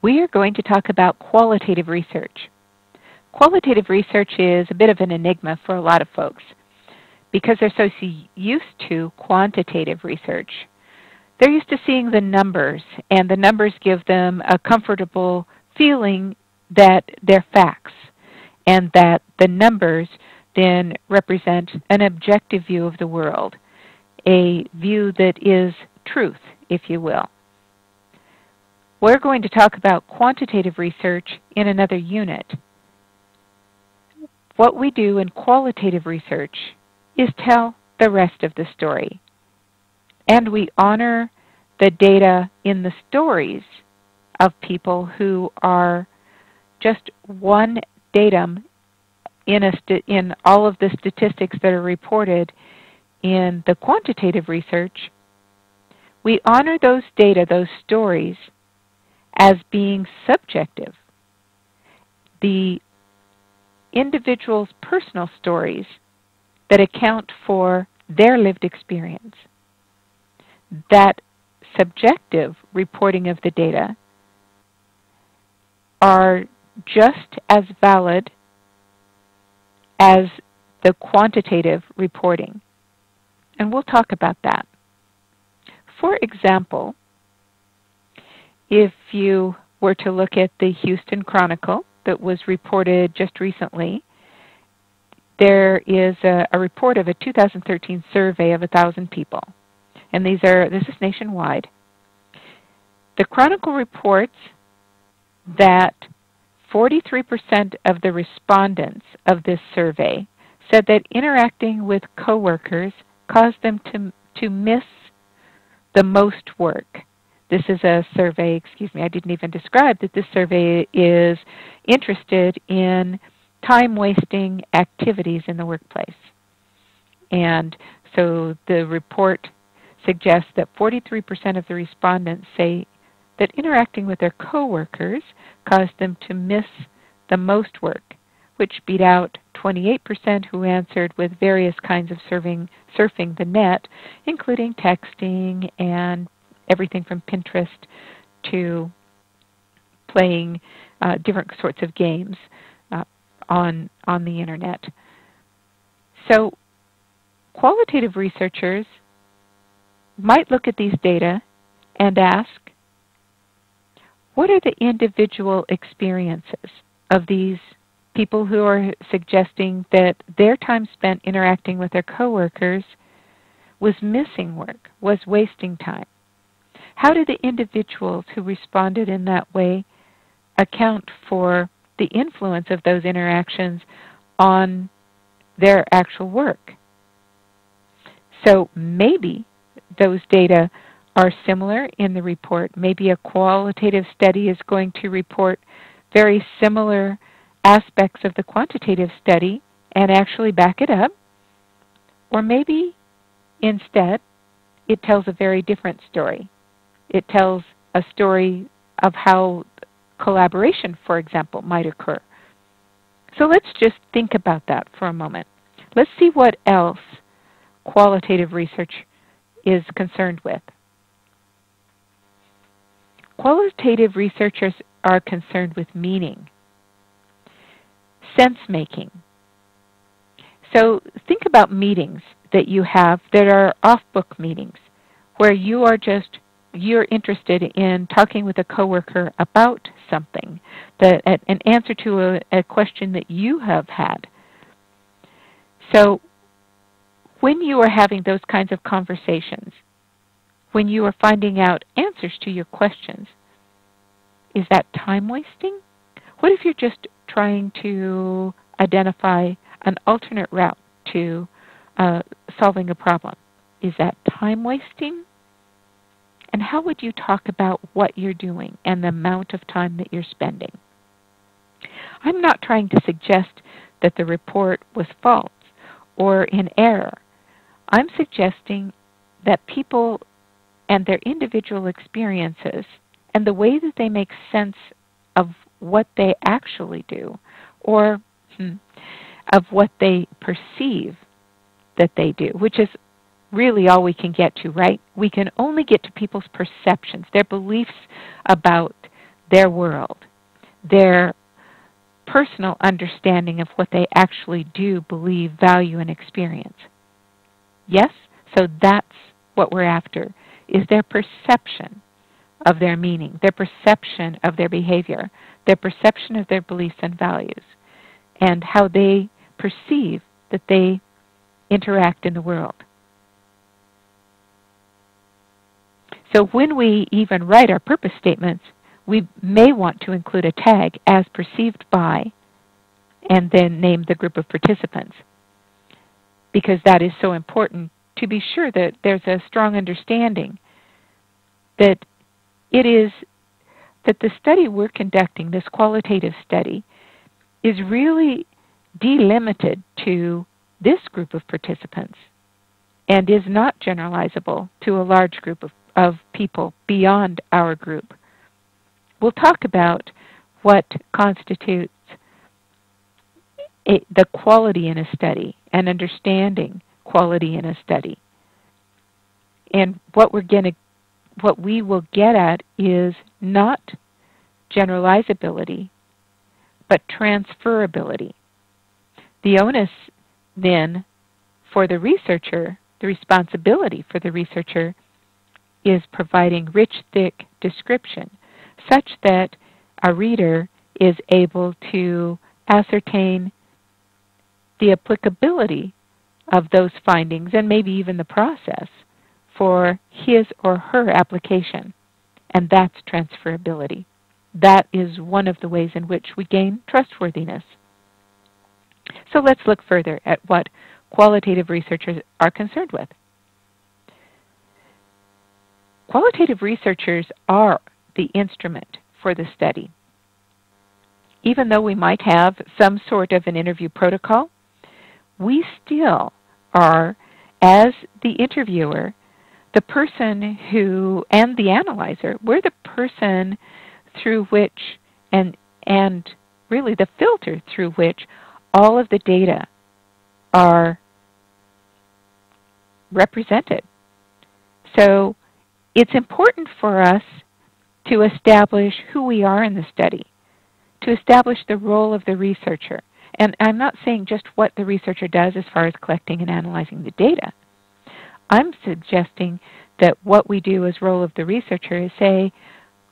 We are going to talk about qualitative research. Qualitative research is a bit of an enigma for a lot of folks because they're so used to quantitative research. They're used to seeing the numbers, and the numbers give them a comfortable feeling that they're facts, and that the numbers then represent an objective view of the world, a view that is truth, if you will. We're going to talk about quantitative research in another unit. What we do in qualitative research is tell the rest of the story. And we honor the data in the stories of people who are just one datum in all of the statistics that are reported in the quantitative research. We honor those data, those stories, as being subjective. The individual's personal stories that account for their lived experience. That subjective reporting of the data are just as valid as the quantitative reporting. And we'll talk about that. For example, if you were to look at the Houston Chronicle that was reported just recently, there is a report of a 2013 survey of 1,000 people. And this is nationwide. The Chronicle reports that 43% of the respondents of this survey said that interacting with coworkers caused them to miss the most work. This is a survey, I didn't even describe that this survey is interested in time-wasting activities in the workplace. And so the report suggests that 43% of the respondents say that interacting with their coworkers caused them to miss the most work, which beat out 28% who answered with various kinds of surfing the net, including texting and everything from Pinterest to playing different sorts of games on the internet. So qualitative researchers might look at these data and ask, what are the individual experiences of these people who are suggesting that their time spent interacting with their coworkers was missing work, was wasting time? How do the individuals who responded in that way account for the influence of those interactions on their actual work? So maybe those data are similar in the report. Maybe a qualitative study is going to report very similar aspects of the quantitative study and actually back it up. Or maybe instead it tells a very different story. It tells a story of how collaboration, for example, might occur. So let's just think about that for a moment. Let's see what else qualitative research is concerned with. Qualitative researchers are concerned with meaning, sense-making. So think about meetings that you have that are off-book meetings, where you're interested in talking with a coworker about something, an answer to a question that you have had. So when you are having those kinds of conversations, when you are finding out answers to your questions, is that time wasting? What if you're just trying to identify an alternate route to solving a problem? Is that time wasting? And how would you talk about what you're doing and the amount of time that you're spending? I'm not trying to suggest that the report was false or in error. I'm suggesting that people and their individual experiences and the way that they make sense of what they actually do or of what they perceive that they do, which is really all we can get to, right? We can only get to people's perceptions, their beliefs about their world, their personal understanding of what they actually do, believe, value, and experience. Yes? So that's what we're after, is their perception of their meaning, their perception of their behavior, their perception of their beliefs and values, and how they perceive that they interact in the world. So when we even write our purpose statements, we may want to include a tag as perceived by and then name the group of participants, because that is so important to be sure that there's a strong understanding that it is that the study we're conducting, this qualitative study, is really delimited to this group of participants and is not generalizable to a large group of people beyond our group. We'll talk about what constitutes the quality in a study and understanding quality in a study. And what we will get at is not generalizability, but transferability. The onus then for the researcher, the responsibility for the researcher, is providing rich, thick description such that a reader is able to ascertain the applicability of those findings and maybe even the process for his or her application. And that's transferability. That is one of the ways in which we gain trustworthiness. So let's look further at what qualitative researchers are concerned with. Qualitative researchers are the instrument for the study. Even though we might have some sort of an interview protocol, we still are, as the interviewer, the person who, and the analyzer, we're the person through which, and really the filter through which all of the data are represented. So it's important for us to establish who we are in the study, to establish the role of the researcher. And I'm not saying just what the researcher does as far as collecting and analyzing the data. I'm suggesting that what we do as role of the researcher is say,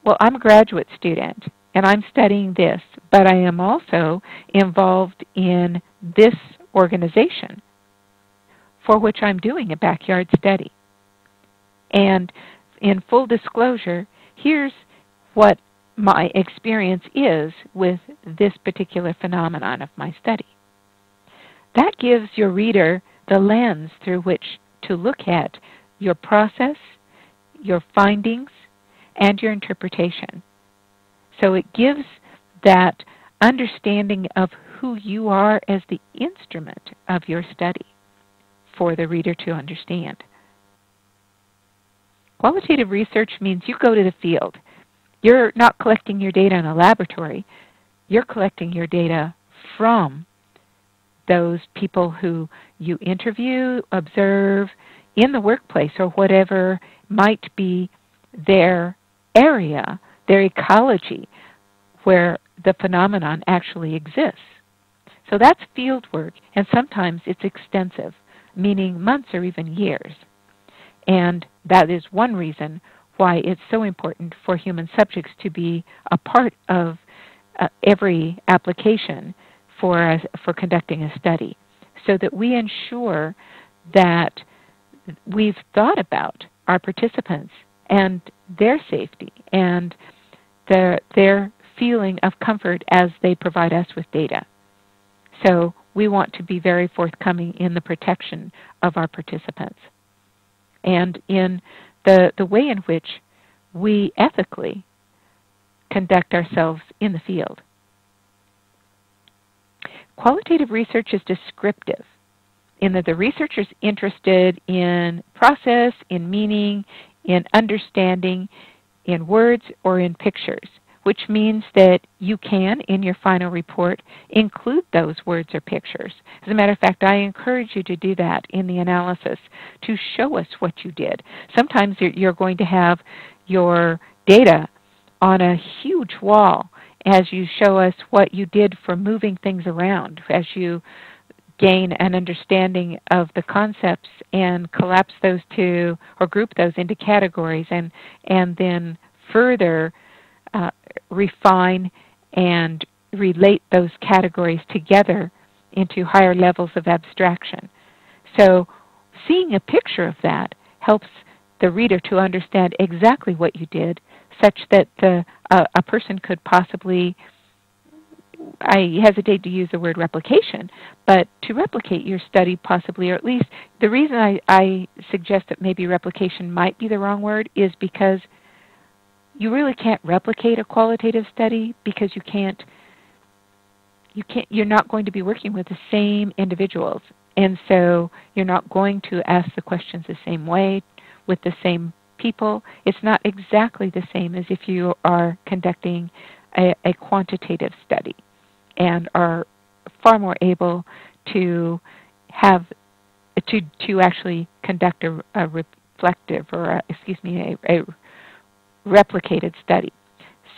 well, I'm a graduate student and I'm studying this, but I am also involved in this organization for which I'm doing a backyard study. And in full disclosure, here's what my experience is with this particular phenomenon of my study. That gives your reader the lens through which to look at your process, your findings, and your interpretation. So it gives that understanding of who you are as the instrument of your study for the reader to understand. Qualitative research means you go to the field. You're not collecting your data in a laboratory. You're collecting your data from those people who you interview, observe in the workplace, or whatever might be their area, their ecology, where the phenomenon actually exists. So that's field work, and sometimes it's extensive, meaning months or even years. And that is one reason why it's so important for human subjects to be a part of every application for conducting a study, so that we ensure that we've thought about our participants and their safety and their feeling of comfort as they provide us with data. So we want to be very forthcoming in the protection of our participants and in the way in which we ethically conduct ourselves in the field. Qualitative research is descriptive in that the researcher is interested in process, in meaning, in understanding, in words, or in pictures, which means that you can, in your final report, include those words or pictures. As a matter of fact, I encourage you to do that in the analysis, to show us what you did. Sometimes you're going to have your data on a huge wall as you show us what you did for moving things around, as you gain an understanding of the concepts and collapse those to, or group those into categories, and then further refine and relate those categories together into higher levels of abstraction. So seeing a picture of that helps the reader to understand exactly what you did, such that a person could possibly, I hesitate to use the word replication, but to replicate your study possibly, or at least the reason I suggest that maybe replication might be the wrong word is because you really can't replicate a qualitative study, because you're not going to be working with the same individuals. And so you're not going to ask the questions the same way with the same people. It's not exactly the same as if you are conducting a quantitative study, and are far more able to have to actually conduct a reflective, or a replicated study.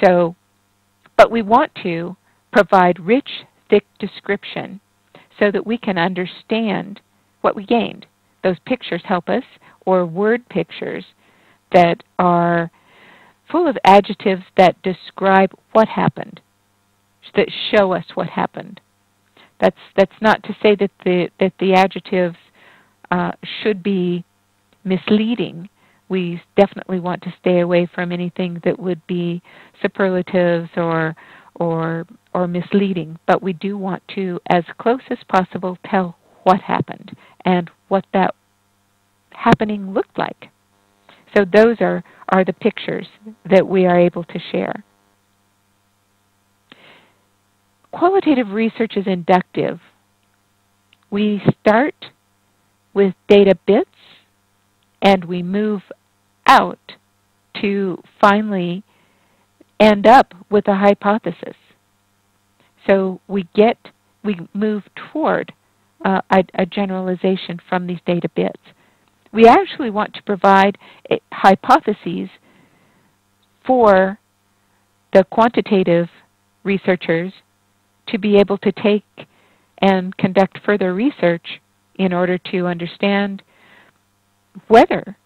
So, but we want to provide rich, thick description so that we can understand what we gained. Those pictures help us, or word pictures that are full of adjectives that describe what happened, that show us what happened. That's not to say that the adjectives should be misleading. We definitely want to stay away from anything that would be superlatives or misleading, but we do want to, as close as possible, tell what happened and what that happening looked like. So those are the pictures that we are able to share. Qualitative research is inductive. We start with data bits, and we move out to finally end up with a hypothesis. So we move toward a generalization from these data bits. We actually want to provide hypotheses for the quantitative researchers to be able to take and conduct further research in order to understand whether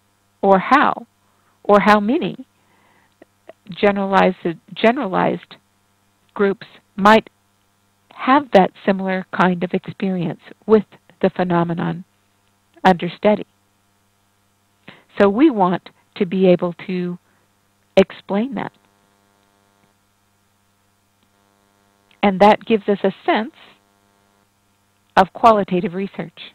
or how many generalized groups might have that similar kind of experience with the phenomenon under study. So we want to be able to explain that. And that gives us a sense of qualitative research.